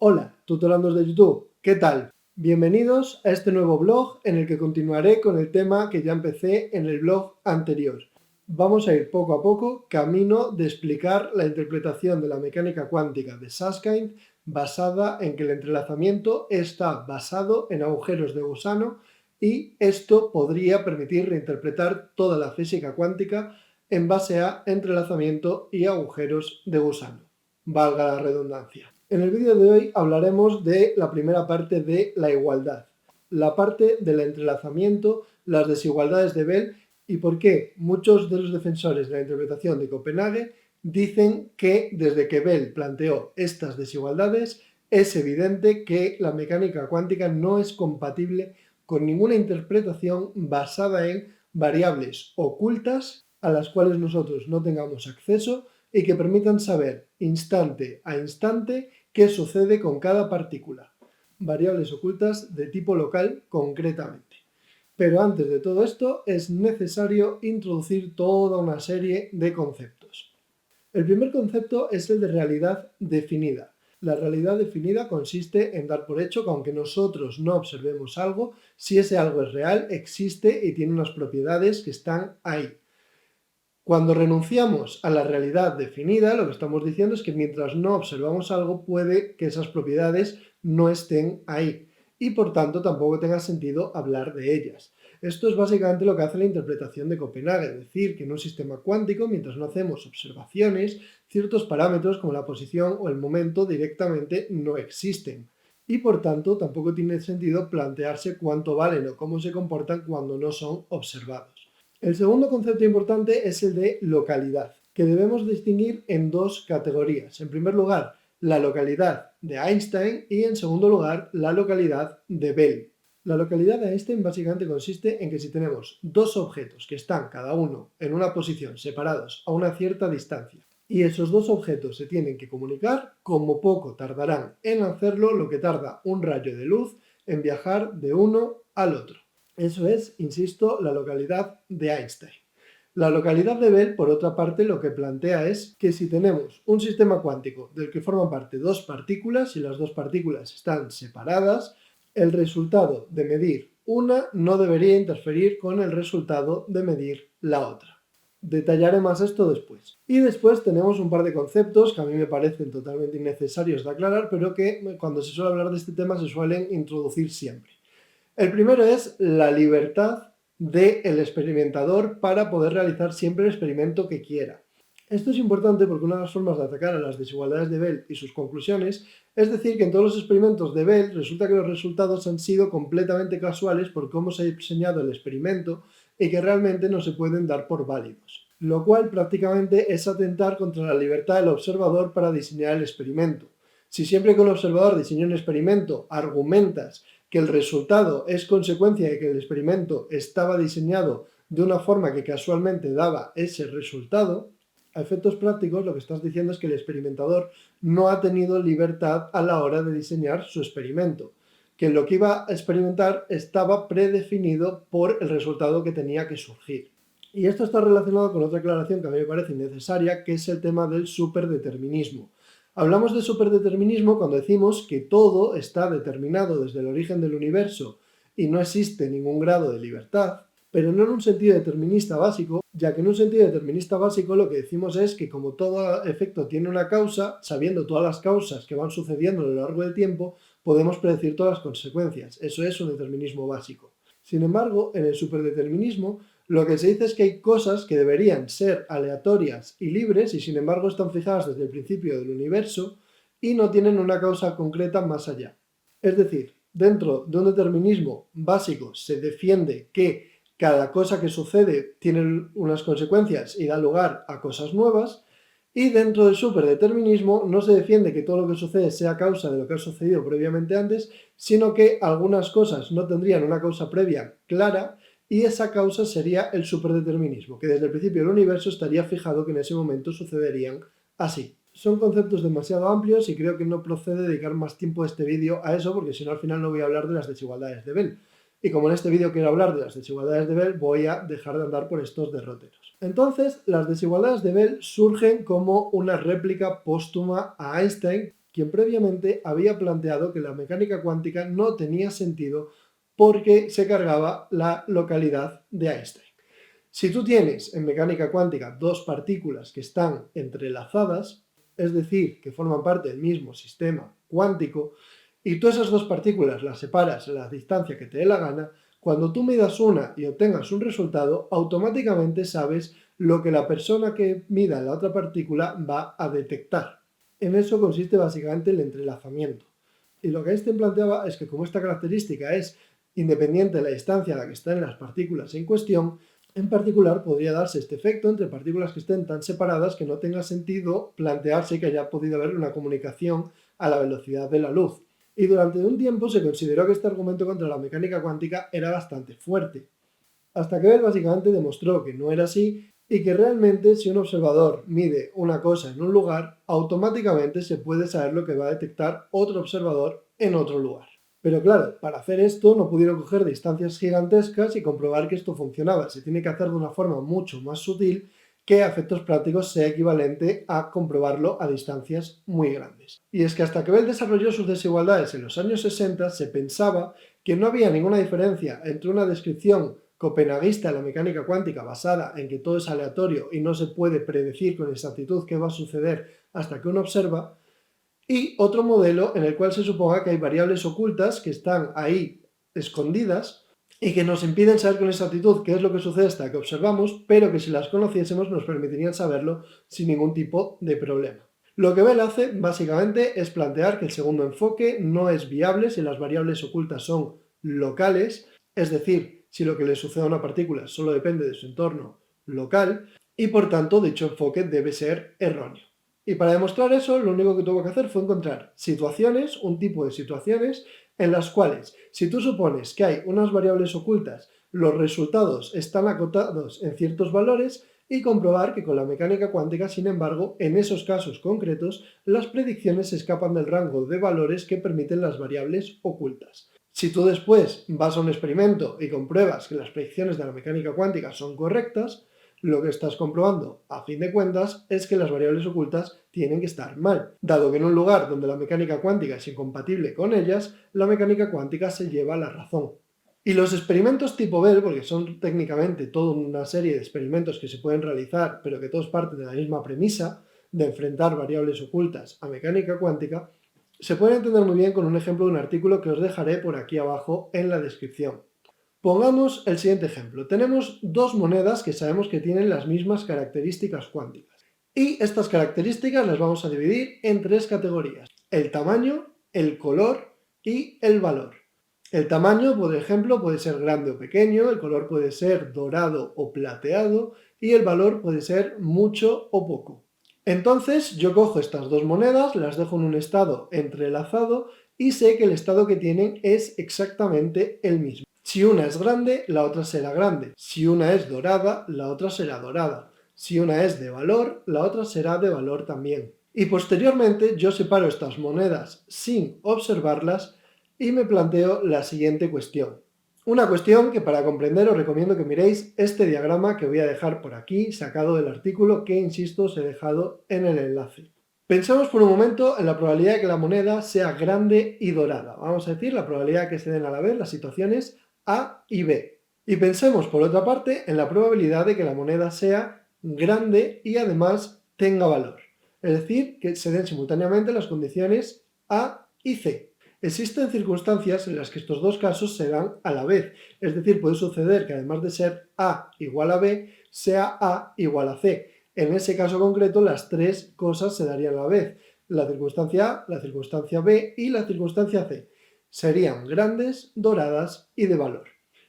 Hola, tutorandos de YouTube, ¿qué tal? Bienvenidos a este nuevo blog en el que continuaré con el tema que ya empecé en el blog anterior. Vamos a ir poco a poco camino de explicar la interpretación de la mecánica cuántica de Susskind basada en que el entrelazamiento está basado en agujeros de gusano y esto podría permitir reinterpretar toda la física cuántica en base a entrelazamiento y agujeros de gusano. Valga la redundancia. En el vídeo de hoy hablaremos de la primera parte de la igualdad, la parte del entrelazamiento, las desigualdades de Bell y por qué muchos de los defensores de la interpretación de Copenhague dicen que desde que Bell planteó estas desigualdades es evidente que la mecánica cuántica no es compatible con ninguna interpretación basada en variables ocultas a las cuales nosotros no tengamos acceso y que permitan saber instante a instante qué sucede con cada partícula. Variables ocultas de tipo local concretamente. Pero antes de todo esto es necesario introducir toda una serie de conceptos. El primer concepto es el de realidad definida. La realidad definida consiste en dar por hecho que aunque nosotros no observemos algo, si ese algo es real, existe y tiene unas propiedades que están ahí. Cuando renunciamos a la realidad definida, lo que estamos diciendo es que mientras no observamos algo, puede que esas propiedades no estén ahí y por tanto tampoco tenga sentido hablar de ellas. Esto es básicamente lo que hace la interpretación de Copenhague, es decir, que en un sistema cuántico, mientras no hacemos observaciones, ciertos parámetros como la posición o el momento directamente no existen. Y por tanto tampoco tiene sentido plantearse cuánto valen o cómo se comportan cuando no son observados. El segundo concepto importante es el de localidad, que debemos distinguir en dos categorías. En primer lugar, la localidad de Einstein y en segundo lugar, la localidad de Bell. La localidad de Einstein básicamente consiste en que si tenemos dos objetos que están cada uno en una posición separados a una cierta distancia y esos dos objetos se tienen que comunicar, como poco tardarán en hacerlo lo que tarda un rayo de luz en viajar de uno al otro. Eso es, insisto, la localidad de Einstein. La localidad de Bell, por otra parte, lo que plantea es que si tenemos un sistema cuántico del que forman parte dos partículas y las dos partículas están separadas, el resultado de medir una no debería interferir con el resultado de medir la otra. Detallaré más esto después. Y después tenemos un par de conceptos que a mí me parecen totalmente innecesarios de aclarar, pero que cuando se suele hablar de este tema se suelen introducir siempre. El primero es la libertad del experimentador para poder realizar siempre el experimento que quiera. Esto es importante porque una de las formas de atacar a las desigualdades de Bell y sus conclusiones es decir que en todos los experimentos de Bell resulta que los resultados han sido completamente casuales por cómo se ha diseñado el experimento y que realmente no se pueden dar por válidos. Lo cual prácticamente es atentar contra la libertad del observador para diseñar el experimento. Si siempre que un observador diseña un experimento argumentas que el resultado es consecuencia de que el experimento estaba diseñado de una forma que casualmente daba ese resultado, a efectos prácticos lo que estás diciendo es que el experimentador no ha tenido libertad a la hora de diseñar su experimento, que lo que iba a experimentar estaba predefinido por el resultado que tenía que surgir. Y esto está relacionado con otra aclaración que a mí me parece innecesaria, que es el tema del superdeterminismo. Hablamos de superdeterminismo cuando decimos que todo está determinado desde el origen del universo y no existe ningún grado de libertad, pero no en un sentido determinista básico, ya que en un sentido determinista básico lo que decimos es que como todo efecto tiene una causa, sabiendo todas las causas que van sucediendo a lo largo del tiempo, podemos predecir todas las consecuencias. Eso es un determinismo básico. Sin embargo, en el superdeterminismo, lo que se dice es que hay cosas que deberían ser aleatorias y libres y sin embargo están fijadas desde el principio del universo y no tienen una causa concreta más allá. Es decir, dentro de un determinismo básico se defiende que cada cosa que sucede tiene unas consecuencias y da lugar a cosas nuevas, y dentro del superdeterminismo no se defiende que todo lo que sucede sea causa de lo que ha sucedido previamente antes, sino que algunas cosas no tendrían una causa previa clara y esa causa sería el superdeterminismo, que desde el principio del universo estaría fijado que en ese momento sucederían así. Son conceptos demasiado amplios y creo que no procede dedicar más tiempo de este vídeo a eso porque si no al final no voy a hablar de las desigualdades de Bell. Y como en este vídeo quiero hablar de las desigualdades de Bell, voy a dejar de andar por estos derroteros. Entonces, las desigualdades de Bell surgen como una réplica póstuma a Einstein quien previamente había planteado que la mecánica cuántica no tenía sentido porque se cargaba la localidad de Einstein. Si tú tienes en mecánica cuántica dos partículas que están entrelazadas, es decir, que forman parte del mismo sistema cuántico, y tú esas dos partículas las separas a la distancia que te dé la gana, cuando tú midas una y obtengas un resultado, automáticamente sabes lo que la persona que mida la otra partícula va a detectar. En eso consiste básicamente el entrelazamiento. Y lo que Einstein planteaba es que como esta característica es independiente de la distancia a la que están las partículas en cuestión, en particular podría darse este efecto entre partículas que estén tan separadas que no tenga sentido plantearse que haya podido haber una comunicación a la velocidad de la luz. Y durante un tiempo se consideró que este argumento contra la mecánica cuántica era bastante fuerte, hasta que Bell básicamente demostró que no era así y que realmente si un observador mide una cosa en un lugar, automáticamente se puede saber lo que va a detectar otro observador en otro lugar. Pero claro, para hacer esto no pudieron coger distancias gigantescas y comprobar que esto funcionaba. Se tiene que hacer de una forma mucho más sutil que a efectos prácticos sea equivalente a comprobarlo a distancias muy grandes. Y es que hasta que Bell desarrolló sus desigualdades en los años 60 se pensaba que no había ninguna diferencia entre una descripción copenhaguista de la mecánica cuántica basada en que todo es aleatorio y no se puede predecir con exactitud qué va a suceder hasta que uno observa, y otro modelo en el cual se suponga que hay variables ocultas que están ahí escondidas y que nos impiden saber con exactitud qué es lo que sucede hasta que observamos, pero que si las conociésemos nos permitirían saberlo sin ningún tipo de problema. Lo que Bell hace básicamente es plantear que el segundo enfoque no es viable si las variables ocultas son locales, es decir, si lo que le sucede a una partícula solo depende de su entorno local, y por tanto dicho enfoque debe ser erróneo. Y para demostrar eso, lo único que tuvo que hacer fue encontrar situaciones, un tipo de situaciones, en las cuales, si tú supones que hay unas variables ocultas, los resultados están acotados en ciertos valores, y comprobar que con la mecánica cuántica, sin embargo, en esos casos concretos, las predicciones se escapan del rango de valores que permiten las variables ocultas. Si tú después vas a un experimento y compruebas que las predicciones de la mecánica cuántica son correctas, lo que estás comprobando, a fin de cuentas, es que las variables ocultas tienen que estar mal, dado que en un lugar donde la mecánica cuántica es incompatible con ellas, la mecánica cuántica se lleva la razón. Y los experimentos tipo Bell, porque son técnicamente toda una serie de experimentos que se pueden realizar, pero que todos parten de la misma premisa, de enfrentar variables ocultas a mecánica cuántica, se pueden entender muy bien con un ejemplo de un artículo que os dejaré por aquí abajo en la descripción. Pongamos el siguiente ejemplo. Tenemos dos monedas que sabemos que tienen las mismas características cuánticas. Y estas características las vamos a dividir en tres categorías: el tamaño, el color y el valor. El tamaño, por ejemplo, puede ser grande o pequeño, el color puede ser dorado o plateado y el valor puede ser mucho o poco. Entonces yo cojo estas dos monedas, las dejo en un estado entrelazado y sé que el estado que tienen es exactamente el mismo. Si una es grande, la otra será grande. Si una es dorada, la otra será dorada. Si una es de valor, la otra será de valor también. Y posteriormente yo separo estas monedas sin observarlas y me planteo la siguiente cuestión. Una cuestión que para comprender os recomiendo que miréis este diagrama que voy a dejar por aquí, sacado del artículo que, insisto, os he dejado en el enlace. Pensemos por un momento en la probabilidad de que la moneda sea grande y dorada. Vamos a decir la probabilidad de que se den a la vez las situaciones A y B. Y pensemos por otra parte en la probabilidad de que la moneda sea grande y además tenga valor. Es decir, que se den simultáneamente las condiciones A y C. Existen circunstancias en las que estos dos casos se dan a la vez, es decir, puede suceder que además de ser A igual a B, sea A igual a C. En ese caso concreto, las tres cosas se darían a la vez: la circunstancia A, la circunstancia B y la circunstancia C. Serían grandes, doradas y de valor.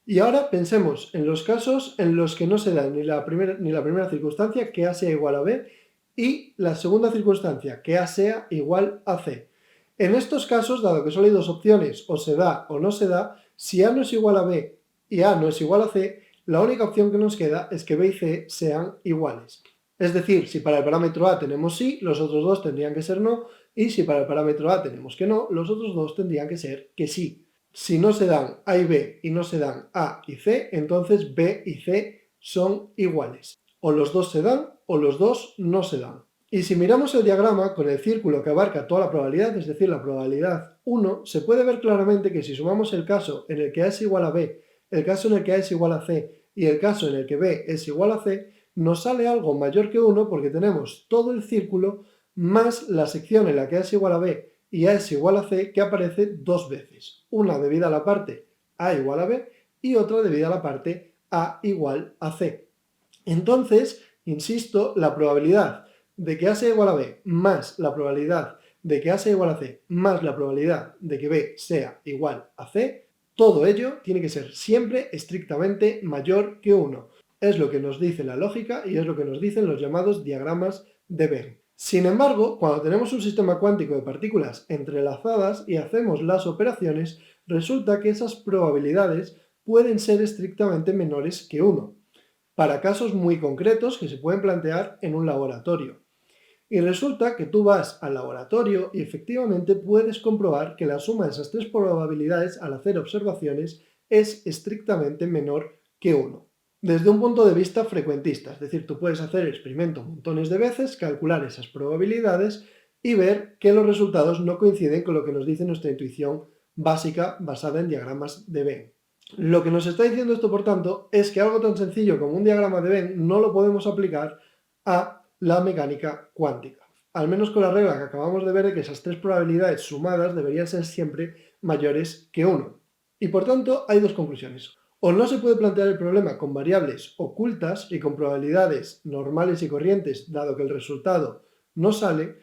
Y ahora pensemos en los casos en los que no se da ni la primera circunstancia, que A sea igual a B, y la segunda circunstancia, que A sea igual a C. En estos casos, dado que solo hay dos opciones, o se da o no se da, si A no es igual a B y A no es igual a C, la única opción que nos queda es que B y C sean iguales. Es decir, si para el parámetro A tenemos sí, los otros dos tendrían que ser no, y si para el parámetro A tenemos que no, los otros dos tendrían que ser que sí. Si no se dan A y B y no se dan A y C, entonces B y C son iguales. O los dos se dan o los dos no se dan. Y si miramos el diagrama con el círculo que abarca toda la probabilidad, es decir, la probabilidad 1, se puede ver claramente que si sumamos el caso en el que A es igual a B, el caso en el que A es igual a C y el caso en el que B es igual a C, nos sale algo mayor que 1 porque tenemos todo el círculo más la sección en la que A es igual a B y A es igual a C que aparece dos veces, una debida a la parte A igual a B y otra debida a la parte A igual a C. Entonces, insisto, la probabilidad de que A sea igual a B más la probabilidad de que A sea igual a C más la probabilidad de que B sea igual a C, todo ello tiene que ser siempre estrictamente mayor que 1. Es lo que nos dice la lógica y es lo que nos dicen los llamados diagramas de Venn. Sin embargo, cuando tenemos un sistema cuántico de partículas entrelazadas y hacemos las operaciones, resulta que esas probabilidades pueden ser estrictamente menores que 1, para casos muy concretos que se pueden plantear en un laboratorio. Y resulta que tú vas al laboratorio y efectivamente puedes comprobar que la suma de esas tres probabilidades al hacer observaciones es estrictamente menor que 1. Desde un punto de vista frecuentista, es decir, tú puedes hacer el experimento montones de veces, calcular esas probabilidades y ver que los resultados no coinciden con lo que nos dice nuestra intuición básica basada en diagramas de Venn. Lo que nos está diciendo esto, por tanto, es que algo tan sencillo como un diagrama de Venn no lo podemos aplicar a la mecánica cuántica. Al menos con la regla que acabamos de ver de que esas tres probabilidades sumadas deberían ser siempre mayores que 1. Y por tanto hay dos conclusiones. O no se puede plantear el problema con variables ocultas y con probabilidades normales y corrientes, dado que el resultado no sale,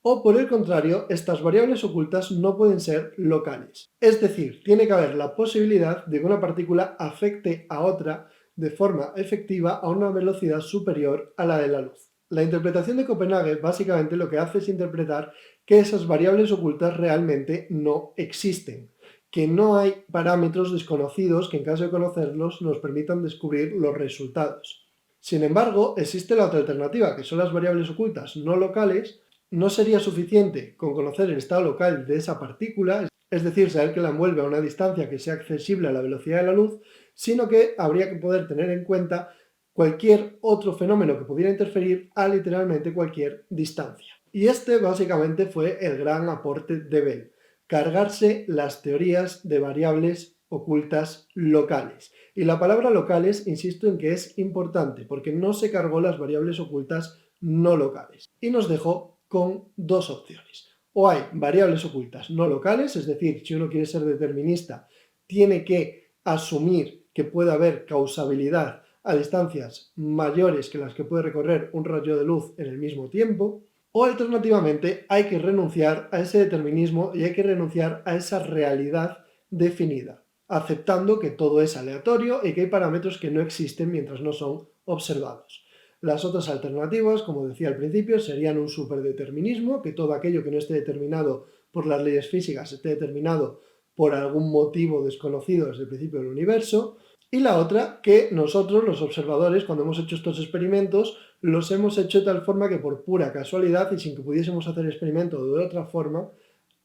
o por el contrario, estas variables ocultas no pueden ser locales. Es decir, tiene que haber la posibilidad de que una partícula afecte a otra de forma efectiva a una velocidad superior a la de la luz. La interpretación de Copenhague básicamente lo que hace es interpretar que esas variables ocultas realmente no existen, que no hay parámetros desconocidos que en caso de conocerlos nos permitan descubrir los resultados. Sin embargo, existe la otra alternativa, que son las variables ocultas no locales. No sería suficiente con conocer el estado local de esa partícula, es decir, saber que la envuelve a una distancia que sea accesible a la velocidad de la luz, sino que habría que poder tener en cuenta cualquier otro fenómeno que pudiera interferir a literalmente cualquier distancia. Y este básicamente fue el gran aporte de Bell, cargarse las teorías de variables ocultas locales. Y la palabra locales, insisto en que es importante, porque no se cargó las variables ocultas no locales. Y nos dejó con dos opciones. O hay variables ocultas no locales, es decir, si uno quiere ser determinista, tiene que asumir que puede haber causabilidad a distancias mayores que las que puede recorrer un rayo de luz en el mismo tiempo, o alternativamente hay que renunciar a ese determinismo y hay que renunciar a esa realidad definida, aceptando que todo es aleatorio y que hay parámetros que no existen mientras no son observados. Las otras alternativas, como decía al principio, serían un superdeterminismo, que todo aquello que no esté determinado por las leyes físicas esté determinado por algún motivo desconocido desde el principio del universo, y la otra, que nosotros, los observadores, cuando hemos hecho estos experimentos, los hemos hecho de tal forma que por pura casualidad y sin que pudiésemos hacer el experimento de otra forma,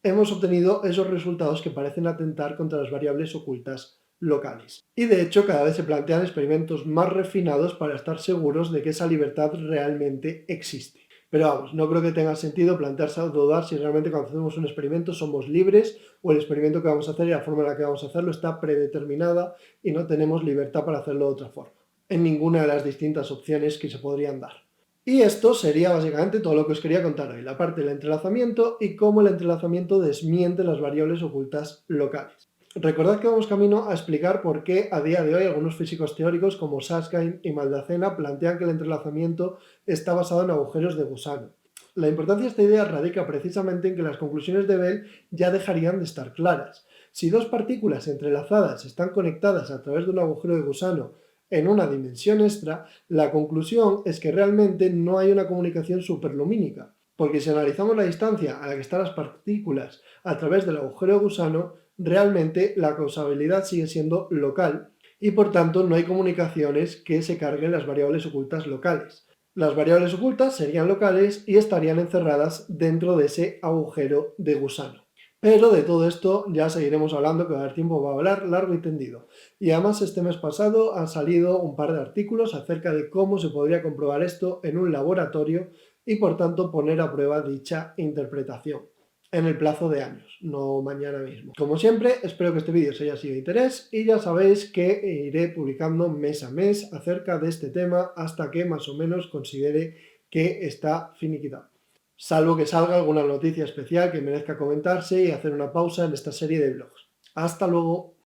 hemos obtenido esos resultados que parecen atentar contra las variables ocultas locales. Y de hecho cada vez se plantean experimentos más refinados para estar seguros de que esa libertad realmente existe. Pero vamos, no creo que tenga sentido plantearse o dudar si realmente cuando hacemos un experimento somos libres o el experimento que vamos a hacer y la forma en la que vamos a hacerlo está predeterminada y no tenemos libertad para hacerlo de otra forma, en ninguna de las distintas opciones que se podrían dar. Y esto sería básicamente todo lo que os quería contar hoy, la parte del entrelazamiento y cómo el entrelazamiento desmiente las variables ocultas locales. Recordad que vamos camino a explicar por qué a día de hoy algunos físicos teóricos como Susskind y Maldacena plantean que el entrelazamiento está basado en agujeros de gusano. La importancia de esta idea radica precisamente en que las conclusiones de Bell ya dejarían de estar claras. Si dos partículas entrelazadas están conectadas a través de un agujero de gusano en una dimensión extra, la conclusión es que realmente no hay una comunicación superlumínica, porque si analizamos la distancia a la que están las partículas a través del agujero de gusano, realmente la causabilidad sigue siendo local y por tanto no hay comunicaciones que se carguen las variables ocultas locales. Las variables ocultas serían locales y estarían encerradas dentro de ese agujero de gusano. Pero de todo esto ya seguiremos hablando, que va a haber tiempo para hablar largo y tendido. Y además este mes pasado han salido un par de artículos acerca de cómo se podría comprobar esto en un laboratorio y por tanto poner a prueba dicha interpretación en el plazo de años, no mañana mismo. Como siempre, espero que este vídeo os haya sido de interés y ya sabéis que iré publicando mes a mes acerca de este tema hasta que más o menos considere que está finiquitado. Salvo que salga alguna noticia especial que merezca comentarse y hacer una pausa en esta serie de vlogs. ¡Hasta luego!